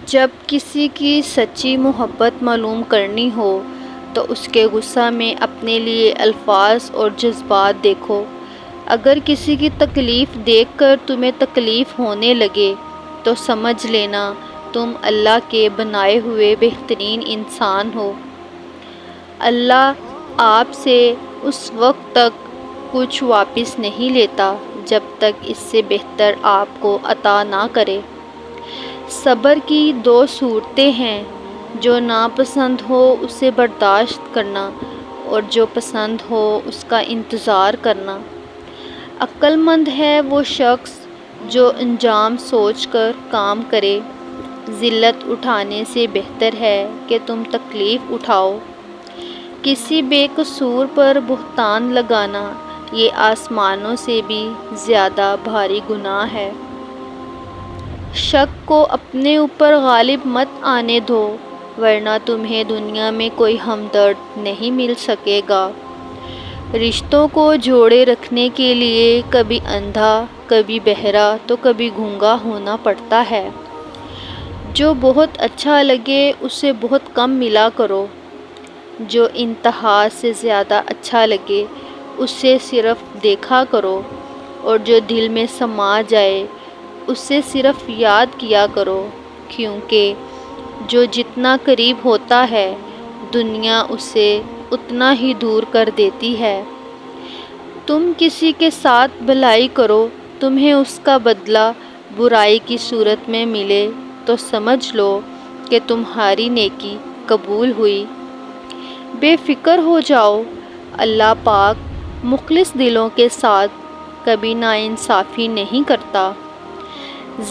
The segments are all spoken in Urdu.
جب کسی کی سچی محبت معلوم کرنی ہو تو اس کے غصہ میں اپنے لیے الفاظ اور جذبات دیکھو۔ اگر کسی کی تکلیف دیکھ کر تمہیں تکلیف ہونے لگے تو سمجھ لینا تم اللہ کے بنائے ہوئے بہترین انسان ہو۔ اللہ آپ سے اس وقت تک کچھ واپس نہیں لیتا جب تک اس سے بہتر آپ کو عطا نہ کرے۔ صبر کی دو صورتیں ہیں، جو ناپسند ہو اسے برداشت کرنا اور جو پسند ہو اس کا انتظار کرنا۔ عقل مند ہے وہ شخص جو انجام سوچ کر کام کرے۔ ذلت اٹھانے سے بہتر ہے کہ تم تکلیف اٹھاؤ۔ کسی بے قصور پر بہتان لگانا یہ آسمانوں سے بھی زیادہ بھاری گناہ ہے۔ شک کو اپنے اوپر غالب مت آنے دو ورنہ تمہیں دنیا میں کوئی ہمدرد نہیں مل سکے گا۔ رشتوں کو جوڑے رکھنے کے لیے کبھی اندھا، کبھی بہرا تو کبھی گونگا ہونا پڑتا ہے۔ جو بہت اچھا لگے اسے بہت کم ملا کرو۔ جو انتہا سے زیادہ اچھا لگے اسے صرف دیکھا کرو، اور جو دل میں سما جائے اسے صرف یاد کیا کرو، کیونکہ جو جتنا قریب ہوتا ہے دنیا اسے اتنا ہی دور کر دیتی ہے۔ تم کسی کے ساتھ بھلائی کرو، تمہیں اس کا بدلہ برائی کی صورت میں ملے تو سمجھ لو کہ تمہاری نیکی قبول ہوئی۔ بے فکر ہو جاؤ، اللہ پاک مخلص دلوں کے ساتھ کبھی ناانصافی نہیں کرتا۔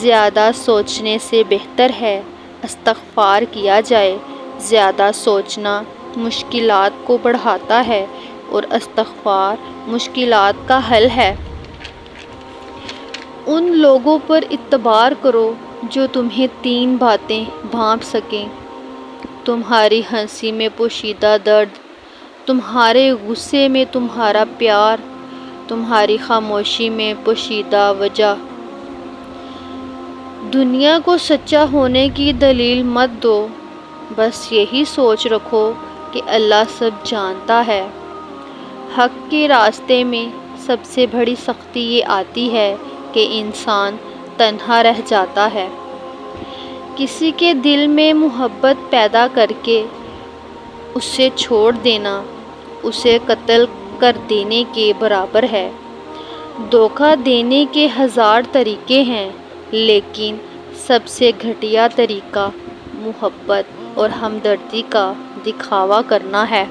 زیادہ سوچنے سے بہتر ہے استغفار کیا جائے۔ زیادہ سوچنا مشکلات کو بڑھاتا ہے اور استغفار مشکلات کا حل ہے۔ ان لوگوں پر اعتبار کرو جو تمہیں تین باتیں بھانپ سکیں: تمہاری ہنسی میں پوشیدہ درد، تمہارے غصے میں تمہارا پیار، تمہاری خاموشی میں پوشیدہ وجہ۔ دنیا کو سچا ہونے کی دلیل مت دو، بس یہی سوچ رکھو کہ اللہ سب جانتا ہے۔ حق کے راستے میں سب سے بڑی سختی یہ آتی ہے کہ انسان تنہا رہ جاتا ہے۔ کسی کے دل میں محبت پیدا کر کے اسے چھوڑ دینا اسے قتل کر دینے کے برابر ہے۔ دھوکہ دینے کے 1000 طریقے ہیں، لیکن سب سے گھٹیا طریقہ محبت اور ہمدردی کا دکھاوا کرنا ہے۔